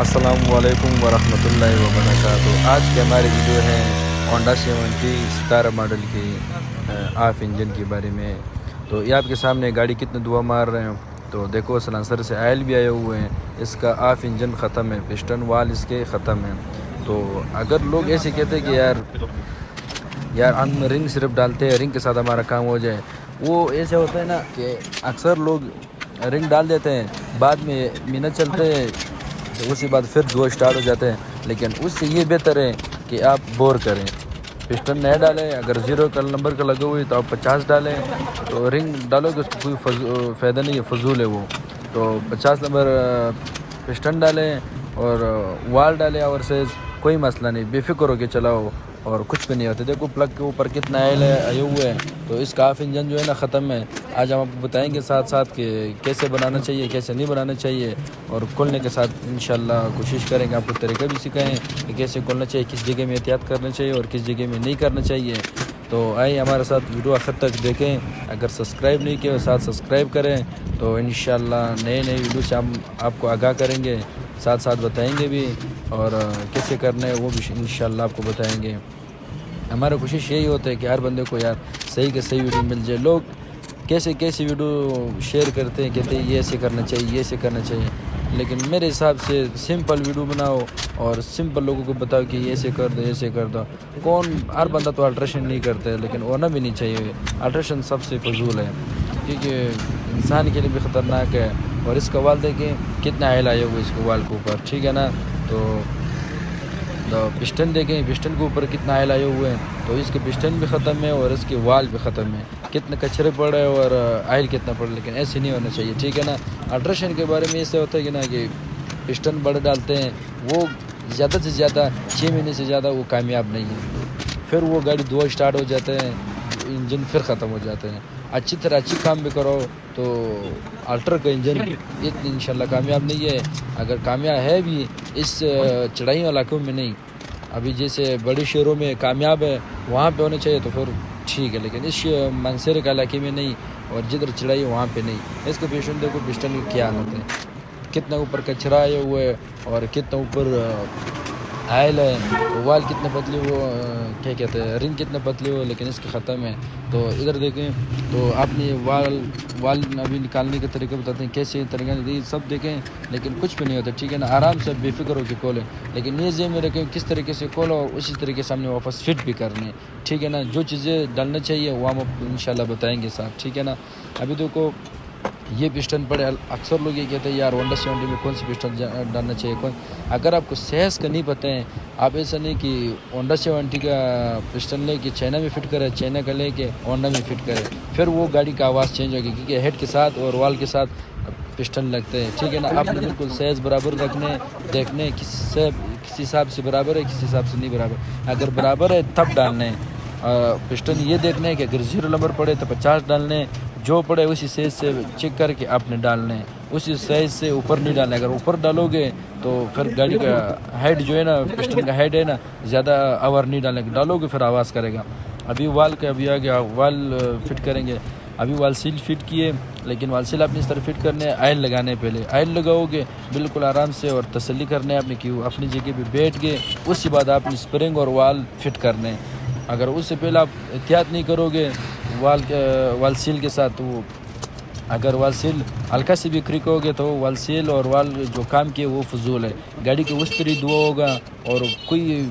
السلام علیکم ورحمۃ اللہ وبرکاتہ۔ آج کی ہماری ویڈیو ہے ہونڈا 17 ماڈل کی آف انجن کے بارے میں۔ تو یہ آپ کے سامنے گاڑی کتنے دعا مار رہے ہیں، تو دیکھو سلنسر سے آئل بھی آئے ہوئے ہیں، اس کا آف انجن ختم ہے، پسٹن وال اس کے ختم ہیں۔ تو اگر لوگ ایسے کہتے ہیں کہ یار ہم رنگ صرف ڈالتے ہیں، رنگ کے ساتھ ہمارا کام ہو جائے، وہ ایسا ہوتا ہے نا کہ اکثر لوگ رنگ ڈال دیتے ہیں، بعد میں منٹ چلتے ہیں تو اسی بعد پھر دعا اسٹارٹ ہو جاتے ہیں۔ لیکن اس سے یہ بہتر ہے کہ آپ بور کریں، پسٹن نئے ڈالیں، اگر 0 کا نمبر کا لگے ہوئے تو آپ 50 ڈالیں، تو رنگ ڈالو گے اس کو کوئی فائدہ نہیں ہے، فضول ہے وہ۔ تو 50 نمبر پسٹن ڈالیں اور وال ڈالیں، اور سیز کوئی مسئلہ نہیں، بے فکر ہو کے چلاؤ اور کچھ بھی نہیں ہوتا۔ دیکھو پلگ کے اوپر کتنا آئل آئے ہوئے ہیں، تو اس کا آف انجن جو ہے نا ختم ہے۔ آج ہم آپ کو بتائیں گے ساتھ ساتھ کہ کیسے بنانا چاہیے، کیسے نہیں بنانا چاہیے، اور کھولنے کے ساتھ انشاءاللہ کوشش کریں گے آپ کو طریقہ بھی سکھائیں کہ کیسے کھولنا چاہیے، کس جگہ میں احتیاط کرنا چاہیے اور کس جگہ میں نہیں کرنا چاہیے۔ تو آئیے ہمارے ساتھ ویڈیو آخر تک دیکھیں، اگر سبسکرائب نہیں کیا ساتھ سبسکرائب کریں، تو انشاءاللہ نئے ویڈیو سے ہم آپ کو آگاہ کریں گے، ساتھ ساتھ بتائیں گے بھی، اور کیسے کرنا ہے وہ بھی انشاءاللہ آپ کو بتائیں گے۔ ہمارا کوشش یہی ہوتا ہے کہ ہر بندے کو یار صحیح کے صحیح ویڈیو مل جائے۔ لوگ کیسے ویڈیو شیئر کرتے ہیں، کہتے ہیں یہ ایسے کرنا چاہیے، یہ ایسے کرنا چاہیے، لیکن میرے حساب سے سمپل ویڈیو بناؤ اور سمپل لوگوں کو بتاؤ کہ ایسے کر دو، ایسے کر دو۔ ہر بندہ تو الٹریشن نہیں کرتا ہے، لیکن ہونا بھی نہیں چاہیے۔ الٹریشن سب سے فضول ہے، کیونکہ انسان کے لیے بھی خطرناک ہے۔ اور اس کا وال دیکھیں کتنا آئل آیا ہوا ہے اس کو وال کے اوپر، ٹھیک ہے نا۔ تو پسٹن دیکھیں، پسٹن کے اوپر کتنا آئل آئے ہوئے ہیں، تو اس کے پسٹن بھی ختم ہے اور اس کے وال بھی ختم ہے، کتنے کچرے پڑے اور آئل کتنا پڑا، لیکن ایسے نہیں ہونا چاہیے، ٹھیک ہے نا۔ الٹریشن کے بارے میں ایسے ہوتا ہے کہ نا کہ پسٹن بڑے ڈالتے ہیں، وہ زیادہ سے زیادہ 6 مہینے سے زیادہ وہ کامیاب نہیں ہے، پھر وہ گاڑی دعا اسٹارٹ ہو جاتے ہیں، انجن پھر ختم ہو جاتے ہیں۔ اچھی طرح اچھی کام بھی کرو تو الٹر کا انجن اتنی انشاءاللہ کامیاب نہیں ہے، اگر کامیاب ہے بھی اس چڑھائی علاقوں میں نہیں، ابھی جیسے بڑی شہروں میں کامیاب ہے وہاں پہ ہونے چاہیے تو پھر ٹھیک ہے، لیکن اس منصیرے کے علاقے میں نہیں، اور جدھر چڑھائی وہاں پہ نہیں۔ اس کے پسٹن دیکھو، پسٹن کی کیا حالت ہے، کتنا اوپر کچرا آئے ہوئے ہے اور کتنا اوپر آئل ہے، وال کتنے پتلی وہ کیا کہتے ہیں، رنگ کتنے پتلی ہو، لیکن اس کے ختم ہے۔ تو ادھر دیکھیں تو آپ نے وال ابھی نکالنے کے طریقے بتاتے ہیں، کیسے طریقے سب دیکھیں، لیکن کچھ بھی نہیں ہوتا، ٹھیک ہے نا۔ آرام سے بے فکر ہو کے کھولیں، لیکن یہ ذہن میں رکھیں کس طریقے سے کھولو، اسی طریقے سے ہم نے واپس فٹ بھی کرنے، ٹھیک ہے نا۔ جو چیزیں ڈالنا چاہیے وہ ہم آپ کو انشاءاللہ بتائیں گے ساتھ، ٹھیک ہے نا۔ ابھی دیکھو یہ پسٹن پڑے، اکثر لوگ یہ کہتے ہیں یار ہونڈا 70 میں کون سی پسٹن ڈالنا چاہیے، اگر آپ کو سائز کا نہیں پتہ ہے، آپ ایسا نہیں کہ ہونڈا 70 کا پسٹن لے کے چائنا میں فٹ کرے، چائنا کا لے کے ہونڈا میں فٹ کرے، پھر وہ گاڑی کا آواز چینج ہوگی، کیونکہ ہیڈ کے ساتھ اور وال کے ساتھ پسٹن لگتے ہیں، ٹھیک ہے نا۔ آپ نے بالکل سائز برابر رکھنے، دیکھنے کس حساب سے برابر ہے، کس حساب سے نہیں برابر، اگر برابر ہے تب ڈالنے۔ پسٹن یہ دیکھنا ہے کہ اگر 0 نمبر پڑے تو 50 ڈالنے، جو پڑے اسی سائز سے چیک کر کے آپ نے ڈالنے، اسی سائز سے اوپر نہیں ڈالنا۔ اگر اوپر ڈالو گے تو پھر گاڑی کا ہیڈ جو ہے نا، پسٹن کا ہیڈ ہے نا، زیادہ آور نہیں ڈالو گے، پھر آواز کرے گا۔ ابھی وال کا ابھی آگے وال فٹ کریں گے، ابھی وال سیل فٹ کیے، لیکن وال سیل آپ نے اس طرح فٹ کرنے ہے، آئل لگانے، پہلے آئل لگاؤ گے بالکل آرام سے اور تسلی کرنے آپ نے کہ اپنی جگہ پہ بیٹھ گئے، اس کے بعد آپ نے اسپرنگ اور وال فٹ کرنے۔ اگر اس سے پہلے آپ احتیاط نہیں کرو گے وال سیل کے ساتھ، تو اگر وال سیل ہلکا سے بھی کریک ہوگے تو وال سیل اور وال جو کام کیے وہ فضول ہے، گاڑی کے اس طرح دعا ہوگا اور کوئی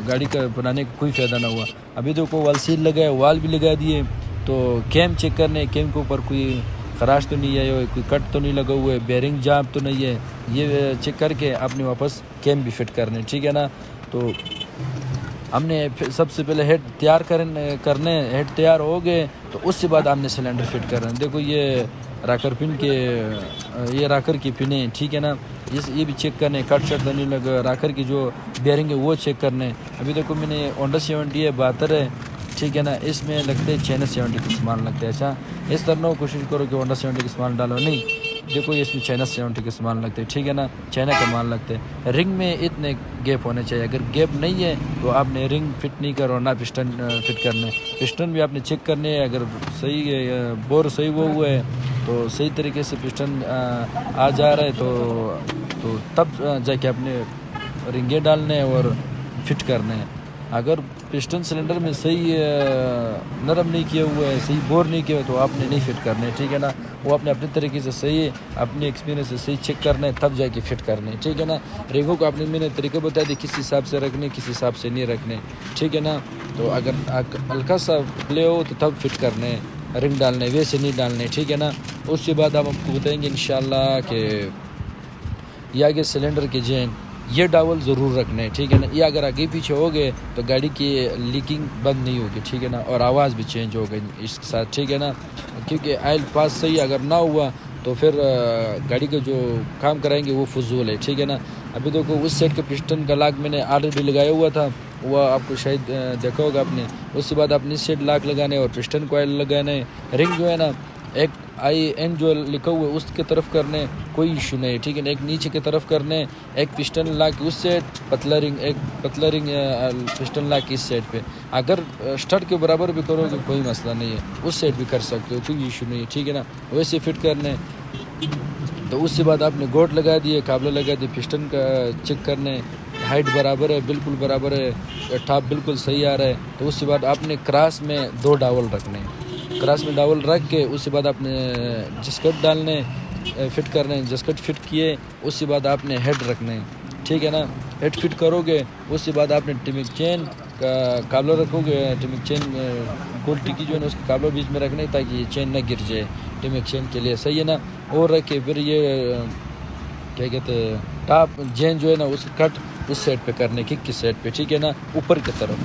گاڑی کا بنانے کا کوئی فائدہ نہ ہوا۔ ابھی دیکھو وال سیل لگا ہے، وال بھی لگا دیے، تو کیم چیک کرنے، کیم کے اوپر کوئی خراش تو نہیں آئے ہوئے، کوئی کٹ تو نہیں لگا ہوئے، بیرنگ جام تو نہیں ہے، یہ چیک کر کے آپ نے واپس کیم بھی فٹ کرنے، ٹھیک ہے نا۔ تو ہم نے سب سے پہلے ہیڈ تیار کرنے، ہیڈ تیار ہو گئے تو اس کے بعد ہم نے سلنڈر فٹ کرنا۔ دیکھو یہ راکر پن کے، یہ راکر کی پنیں، ٹھیک ہے نا، یہ بھی چیک کرنے، کٹ شٹ تو نہیں لگا، راکر کی جو بیرنگ ہے وہ چیک کرنے۔ ابھی دیکھو میں نے ہونڈا 70 ہے 72 ہے، ٹھیک ہے نا، اس میں لگتے ہیں چائنا 70 کا سامان لگتا ہے۔ اچھا اس طرح کوشش کرو کہ ہونڈا 70 کا سامان ڈالو نہیں، دیکھو اس میں چائنا 70 کا سامان لگتے ہیں، ٹھیک ہے نا، چائنا کا مال لگتے ہیں۔ رنگ میں اتنے گیپ ہونے چاہیے، اگر گیپ نہیں ہے تو آپ نے رنگ فٹ نہیں کرو، نہ پسٹن فٹ کرنے، پسٹن بھی آپ نے چیک کرنے ہے، اگر صحیح ہے بور صحیح وہ ہوا ہے تو صحیح طریقے سے پسٹن آ جا رہا ہے تو تو تب جا کے اپنے رنگیں ڈالنے اور فٹ کرنے ہیں. اگر پسٹن سلنڈر میں صحیح نرم نہیں کیا ہوا ہے, صحیح بور نہیں کیا ہوا, تو آپ نے نہیں فٹ کرنے, ٹھیک ہے نا. وہ اپنے طریقے سے صحیح اپنے ایکسپیرینس سے صحیح چیک کرنا ہے, تب جا کے فٹ کرنے, ٹھیک ہے نا. رنگوں کو میں نے طریقہ بتا دی, کس حساب سے رکھنے, کس حساب سے نہیں رکھنے, ٹھیک ہے نا. تو اگر ہلکا سا پلے ہو تو تب فٹ کرنے, رنگ ڈالنے, ویسے نہیں ڈالنے, ٹھیک ہے نا. اس کے بعد آپ کو بتائیں گے انشاءاللہ کہ یہ آگے سلنڈر کے جین یہ ڈاول ضرور رکھنے, ٹھیک ہے نا. یہ اگر آگے پیچھے ہو گئے تو گاڑی کی لیکنگ بند نہیں ہوگی, ٹھیک ہے نا, اور آواز بھی چینج ہوگی اس کے ساتھ, ٹھیک ہے نا. کیونکہ آئل پاس صحیح اگر نہ ہوا تو پھر گاڑی کا جو کام کرائیں گے وہ فضول ہے, ٹھیک ہے نا. ابھی دیکھو اس سائڈ کے پسٹن کا لاک میں نے آلریڈی لگایا ہوا تھا, وہ آپ کو شاید دیکھا ہوگا آپ نے. اس کے بعد اپنی اس سائڈ لاک لگانے اور پسٹن کو آئل لگانے, رنگ جو ہے نا ایک IN جو لکھا ہوا ہے اس کی طرف کرنے, کوئی ایشو نہیں, ٹھیک ہے نا. ایک نیچے کی طرف کرنے, ایک پسٹن لاک اس سائڈ پتلا رنگ, ایک پتلا رنگ پسٹن لاک اس سائڈ پہ. اگر سٹڈ کے برابر بھی کرو گے کوئی مسئلہ نہیں ہے, اس سائڈ بھی کر سکتے ہو, کوئی ایشو نہیں ہے, ٹھیک ہے نا. ویسے فٹ کرنے. تو اس کے بعد آپ نے گوٹ لگا دیے, کابلہ لگا دیے, پسٹن کا چیک کرنے, ہائٹ برابر ہے, بالکل برابر ہے, ٹاپ بالکل صحیح آ رہا ہے. تو اس کے بعد آپ نے کراس میں 2 ڈاول رکھنے, کراس میں ڈاول رکھ کے اس کے بعد آپ نے جسکٹ ڈالنے, فٹ کرنے, جسکٹ فٹ کیے, اس کے بعد آپ نے ہیڈ رکھنے, ٹھیک ہے نا. ہیڈ فٹ کرو گے, اس کے بعد آپ نے ٹمک چین کا کابلہ رکھو گے, ٹمک چین گول ٹکی جو ہے نا اس کا کابلہ بیچ میں رکھنے تاکہ یہ چین نہ گر جائے, ٹمک چین کے لیے, صحیح ہے نا. اور رکھ کے پھر یہ کیا کہتے ہیں ٹاپ جین جو ہے نا اس کا کٹ اس سائڈ پہ کرنے, کک کی سائڈ پہ, ٹھیک ہے نا, اوپر کی طرف.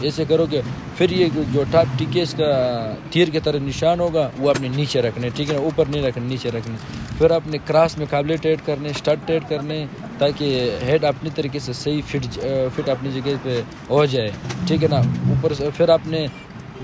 ایسے کرو گے پھر یہ جو ٹاپ ٹکے اس کا تیر کی طرح نشان ہوگا وہ اپنے نیچے رکھنے, ٹھیک ہے نا, اوپر نہیں رکھنے, نیچے رکھنے. پھر اپنے کراس میں قابلے ٹائٹ کرنے, سٹڈ ٹائٹ کرنے تاکہ ہیڈ اپنی طریقے سے صحیح فٹ اپنی جگہ پہ ہو جائے, ٹھیک ہے نا. اوپر سے پھر اپنے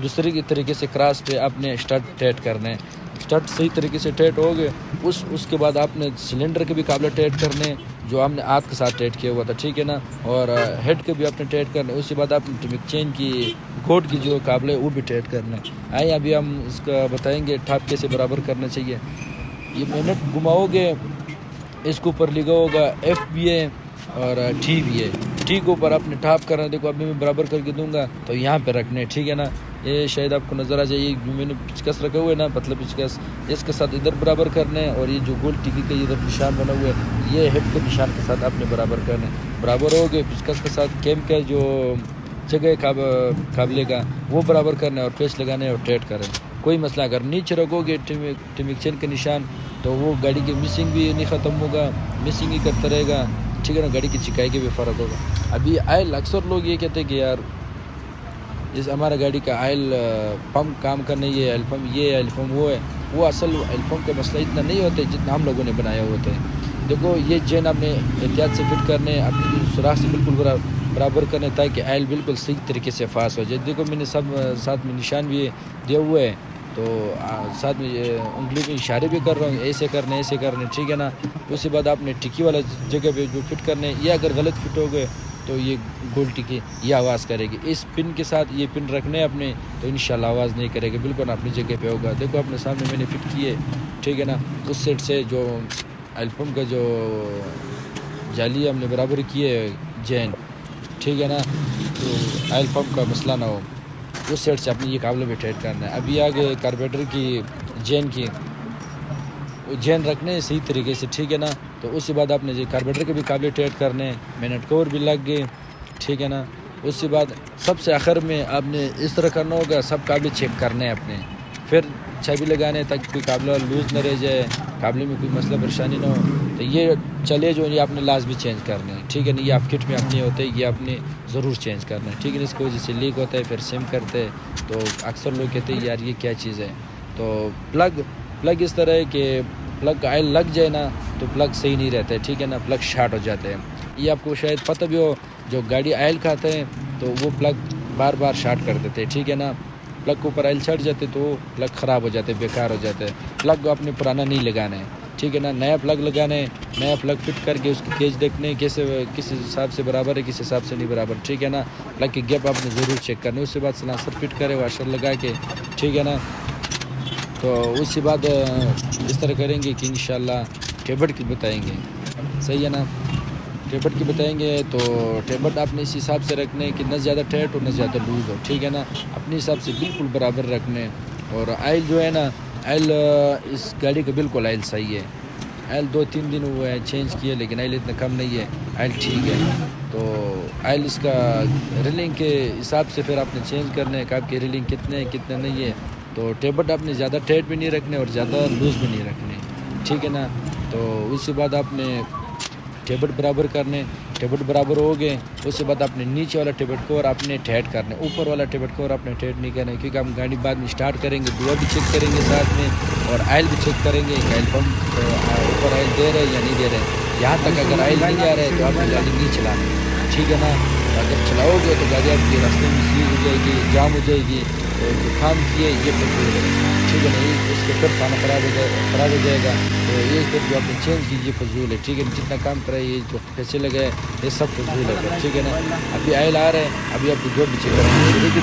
دوسرے کی طریقے سے کراس پہ اپنے سٹڈ ٹائٹ کرنے, سٹڈ صحیح طریقے سے ٹائٹ ہو گئے. اس کے بعد آپ نے سلنڈر کے بھی قابلہ ٹائٹ کرنے جو ہم نے ہاتھ کے ساتھ ٹائٹ کیا ہوا تھا, ٹھیک ہے نا, اور ہیڈ کے بھی اپنے ٹائٹ کرنے. اس کے بعد آپ نے ٹمک چین کی گوٹ کی جو قابلہ ہے وہ بھی ٹائٹ کرنا ہے. آئیں ابھی ہم اس کا بتائیں گے ٹاپ کیسے برابر کرنا چاہیے. یہ منٹ گھماؤ گے, اس کے اوپر لکھا ہوگا F بھی ہے اور T بھی ہے, ٹی کے اوپر اپنے ٹاپ کرنا. دیکھو ابھی میں برابر کر کے دوں گا تو یہاں پہ رکھنے, ٹھیک ہے نا. یہ شاید آپ کو نظر آ جائے, جو میں نے پچکس رکھا ہوا ہے نا, پتلا پچکس, اس کے ساتھ ادھر برابر کرنے, اور یہ جو گول ٹکی کا ادھر نشان بنا ہوا ہے یہ ہیڈ کے نشان کے ساتھ آپ نے برابر کرنے. برابر ہو گئے, پچکس کے ساتھ کیم کا جو جگہ قابلے کا وہ برابر کرنا اور پیچ لگانے اور ٹائٹ کریں. کوئی مسئلہ اگر نیچے رکھو گے ٹمک چین کا نشان تو وہ گاڑی کی مسنگ بھی نہیں ختم ہوگا, مسنگ ہی کرتا رہے گا, ٹھیک ہے نا. گاڑی کی چکائی کے بھی فرق ہوگا. ابھی آئل اکثر لوگ یہ کہتے ہیں کہ یار جیسے ہمارا گاڑی کا آئل پمپ کام کرنے, یہ آئل پمپ یہ آئل پمپ وہ ہے. وہ اصل آئل پمپ کا مسئلہ اتنا نہیں ہوتا ہے جتنا ہم لوگوں نے بنایا ہوتا ہے. دیکھو یہ چین آپ نے احتیاط سے فٹ کرنے, اپنی سوراخ سے بالکل برابر کرنے تاکہ آئل بالکل صحیح طریقے سے پاس ہو جائے. دیکھو میں نے سب ساتھ میں نشان بھی دیا ہوا ہے, تو ساتھ میں انگلی میں اشارے بھی کر رہا ہوں, ایسے کرنے, ٹھیک ہے نا. اس کے بعد آپ نے ٹکی والا جگہ پہ جو فٹ کرنے, یہ اگر غلط فٹ ہو گئے تو یہ گول ٹکی یہ آواز کرے گی. اس پن کے ساتھ یہ پن رکھنے اپنے تو انشاءاللہ آواز نہیں کرے گی, بالکل اپنی جگہ پہ ہوگا. دیکھو اپنے سامنے میں نے فٹ کیے, ٹھیک ہے نا. اس سیٹ سے جو آئل پمپ کا جو جالی ہم نے برابر کیے جین, ٹھیک ہے نا, تو آئل پمپ کا مسئلہ نہ ہو, اس سیٹ سے اپنی یہ قابلہ بھی ٹائٹ کرنا ہے. ابھی آگے کاربیٹر کی جین رکھنے صحیح طریقے سے, ٹھیک ہے نا. تو اس کے بعد آپ نے کاربیٹر کے بھی قابلے ٹائٹ کرنے, مینٹ کور بھی لگ گئے, ٹھیک ہے نا. اس کے بعد سب سے آخر میں آپ نے اس طرح کرنا ہوگا, سب قابلے چیک کرنے اپنے, پھر چابی لگانے تاکہ کوئی قابلہ لوز نہ رہ جائے, قابلے میں کوئی مسئلہ پریشانی نہ ہو. تو یہ چلے جو یہ آپ نے لازمی چینج کرنے, ٹھیک ہے نا. یہ آپ کٹ میں اپنے ہوتے ہیں, یہ آپ نے ضرور چینج کرنا ہے, ٹھیک ہے. اس کی وجہ سے لیک ہوتا ہے, پھر سیم کرتے تو اکثر لوگ کہتے ہیں یار یہ کیا چیز ہے. تو پلگ اس طرح ہے کہ پلگ آئل لگ جائے نا تو پلگ صحیح نہیں رہتا ہے, ٹھیک ہے نا. پلگ شارٹ ہو جاتے ہیں. یہ آپ کو شاید پتہ بھی ہو, جو گاڑی آئل کھاتے ہیں تو وہ پلگ بار بار شارٹ کر دیتے ہیں, ٹھیک ہے نا. پلگ کے اوپر آئل چڑھ جاتے تو وہ پلگ خراب ہو جاتے, بیکار ہو جاتے. پلگ کو اپنے پرانا نہیں لگانا ہے, ٹھیک ہے نا. نیا پلگ لگانا ہے, نیا پلگ فٹ کر کے اس کی گیج دیکھنے کیسے کس حساب سے برابر ہے, کس حساب سے نہیں برابر, ٹھیک ہے نا. پلگ کی گیپ آپ نے ضرور چیک کرنا. اس کے بعد سلانسر فٹ کرے واشر لگا کے, ٹھیک ہے نا. تو اس کے بعد اس طرح کریں گے کہ انشاءاللہ ٹیبٹ کی بتائیں گے. صحیح ہے نا. ٹیبٹ کی بتائیں گے تو ٹیبٹ آپ نے اس حساب سے رکھنے کہ نہ زیادہ ٹائٹ ہو نہ زیادہ لوز ہو, ٹھیک ہے نا, اپنے حساب سے بالکل برابر رکھنے. اور آئل جو ہے نا, آئل اس گاڑی کا بالکل آئل صحیح ہے. آئل 2-3 دن ہوئے ہیں چینج کیے, لیکن آئل اتنا کم نہیں ہے, آئل ٹھیک ہے. تو آئل اس کا ریلنگ کے حساب سے پھر آپ نے چینج کرنا ہے کہ آپ کی ریلنگ کتنے کتنے نہیں ہے. تو ٹیبٹ آپ نے زیادہ ٹائٹ بھی نہیں رکھنے اور زیادہ لوز بھی نہیں رکھنے, ٹھیک ہے نا. تو اس کے بعد آپ نے ٹیبٹ برابر کرنے. ٹیبٹ برابر ہو گئے, اس کے بعد آپ نے نیچے والا ٹیبٹ کور آپ نے ٹائٹ کرنا ہے, اوپر والا ٹیبٹ کور آپ نے ٹائٹ نہیں کرنا ہے, کیونکہ ہم گاڑی بعد میں اسٹارٹ کریں گے, دعا بھی چیک کریں گے ساتھ میں, اور آئل بھی چیک کریں گے کہ آئل پمپ اوپر آئل دے رہے یا نہیں دے رہے. یہاں تک اگر آئل نہیں آ رہا ہے تو آپ نے گاڑی نہیں چلانا, ٹھیک ہے نا. اگر چلاؤ گے تو گاڑی آپ کی راستے میں سیز ہو جائے گی, جام ہو جائے گی. جو کام کیے یہ فضول ہے, ٹھیک ہے نا. اس کے پھر کھانا خراب ہو جائے گا. تو یہ پھر جو آپ نے چینج کی یہ فضول ہے, ٹھیک ہے. جتنا کام کرا یہ جو پیسے لگے یہ سب فضول ہے, ٹھیک ہے نا. ابھی آئل آ رہے ہیں, ابھی آپ کو جو بھی چیک کریں گے.